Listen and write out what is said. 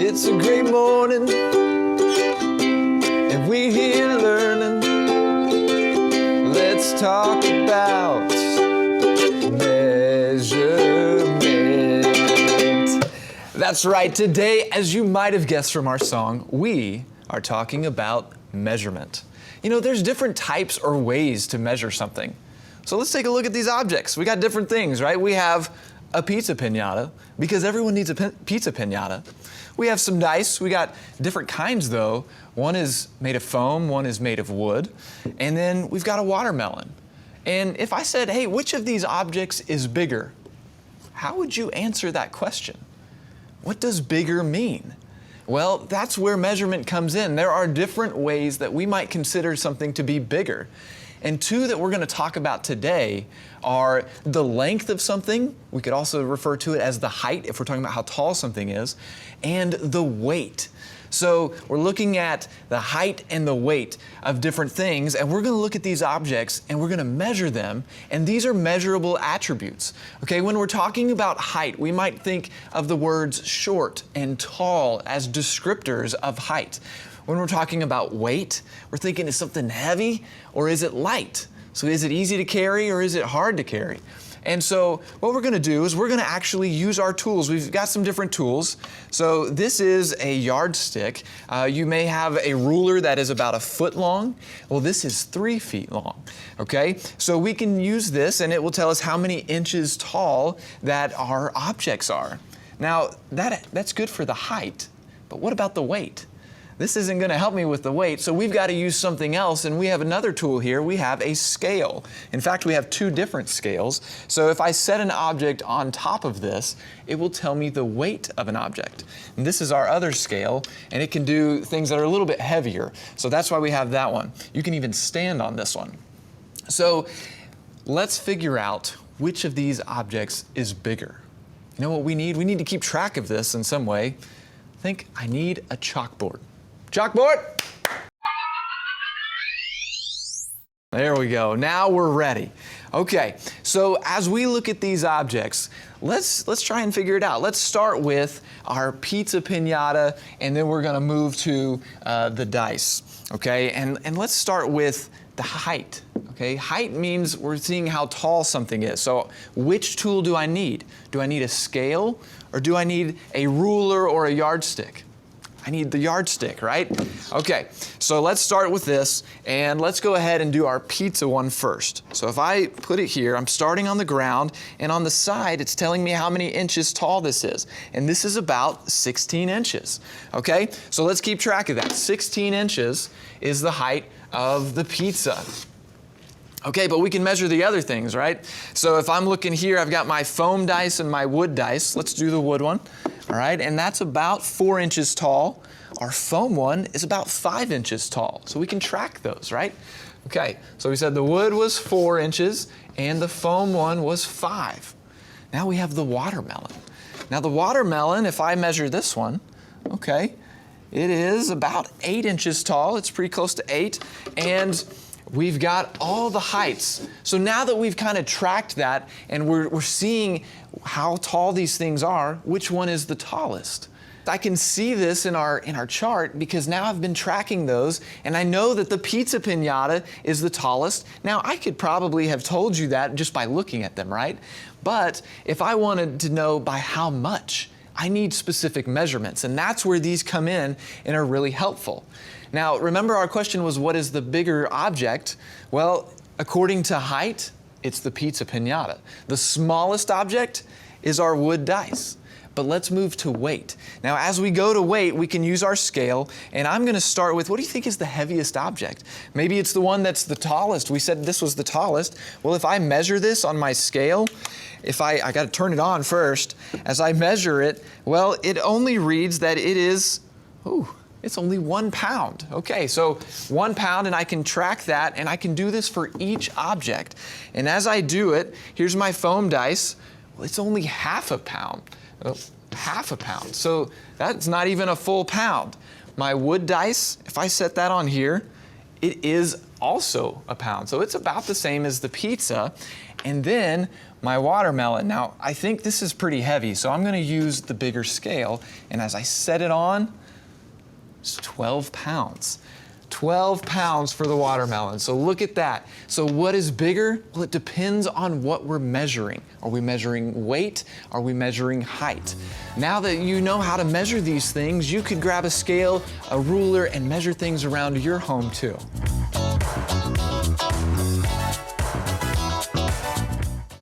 It's a great morning, and we're here learning. Let's talk about measurement. That's right, today, as you might have guessed from our song, we are talking about measurement. You know, there's different types or ways to measure something. So let's take a look at these objects. We got different things, right? We have a pizza piñata, because everyone needs a pizza piñata. We have some dice. We got different kinds though. One is made of foam, one is made of wood. And then we've got a watermelon. And if I said, hey, which of these objects is bigger? How would you answer that question? What does bigger mean? Well, that's where measurement comes in. There are different ways that we might consider something to be bigger. And two that we're going to talk about today are the length of something. We could also refer to it as the height if we're talking about how tall something is, and the weight. So we're looking at the height and the weight of different things, and we're going to look at these objects and we're going to measure them, and these are measurable attributes. Okay, when we're talking about height, we might think of the words short and tall as descriptors of height. When we're talking about weight, we're thinking, is something heavy or is it light? So is it easy to carry or is it hard to carry? And so what we're going to do is we're going to actually use our tools. We've got some different tools. So this is a yardstick. You may have a ruler that is about 1 foot long. Well, this is 3 feet long. Okay, so we can use this and it will tell us how many inches tall that our objects are. Now that's good for the height, but what about the weight? This isn't going to help me with the weight, so we've got to use something else, and we have another tool here. We have a scale. In fact, we have 2 different scales. So if I set an object on top of this, it will tell me the weight of an object. And this is our other scale, and it can do things that are a little bit heavier. So that's why we have that one. You can even stand on this one. So let's figure out which of these objects is bigger. You know what we need? We need to keep track of this in some way. Think, I need a chalkboard. Chalkboard. There we go. Now we're ready. Okay, so as we look at these objects, let's try and figure it out. Let's start with our pizza piñata, and then we're going to move to the dice. Okay, and let's start with the height. Okay, height means we're seeing how tall something is. So which tool do I need? Do I need a scale, or do I need a ruler or a yardstick? I need the yardstick, right? Okay, so let's start with this, and let's go ahead and do our pizza one first. So if I put it here, I'm starting on the ground, and on the side, it's telling me how many inches tall this is. And this is about 16 inches, okay? So let's keep track of that. 16 inches is the height of the pizza. Okay, but we can measure the other things, right? So if I'm looking here, I've got my foam dice and my wood dice. Let's do the wood one, all right? And that's about 4 inches tall. Our foam one is about 5 inches tall. So we can track those, right? Okay, so we said the wood was 4 inches and the foam one was 5. Now we have the watermelon. Now the watermelon, if I measure this one, okay, it is about 8 inches tall. It's pretty close to 8. And we've got all the heights. So now that we've kind of tracked that and we're seeing how tall these things are, which one is the tallest? I can see this in our chart because now I've been tracking those, and I know that the pizza piñata is the tallest. Now I could probably have told you that just by looking at them, right? But if I wanted to know by how much, I need specific measurements, and that's where these come in and are really helpful. Now, remember our question was, what is the bigger object? Well, according to height, it's the pizza piñata. The smallest object is our wood dice. But let's move to weight. Now, as we go to weight, we can use our scale, and I'm going to start with, what do you think is the heaviest object? Maybe it's the one that's the tallest. We said this was the tallest. Well, if I measure this on my scale, I got to turn it on first. As I measure it, well, it only reads that it is, it's only 1 pound. Okay, so 1 pound, and I can track that, and I can do this for each object. And as I do it, here's my foam dice. Well, it's only half a pound. Half a pound. So that's not even a full pound. My wood dice, if I set that on here, it is also a pound. So it's about the same as the pizza. And then my watermelon. Now, I think this is pretty heavy, so I'm gonna use the bigger scale. And as I set it on, it's 12 pounds. 12 pounds for the watermelon. So look at that. So what is bigger? Well, it depends on what we're measuring. Are we measuring weight? Are we measuring height? Now that you know how to measure these things, you could grab a scale, a ruler, and measure things around your home too.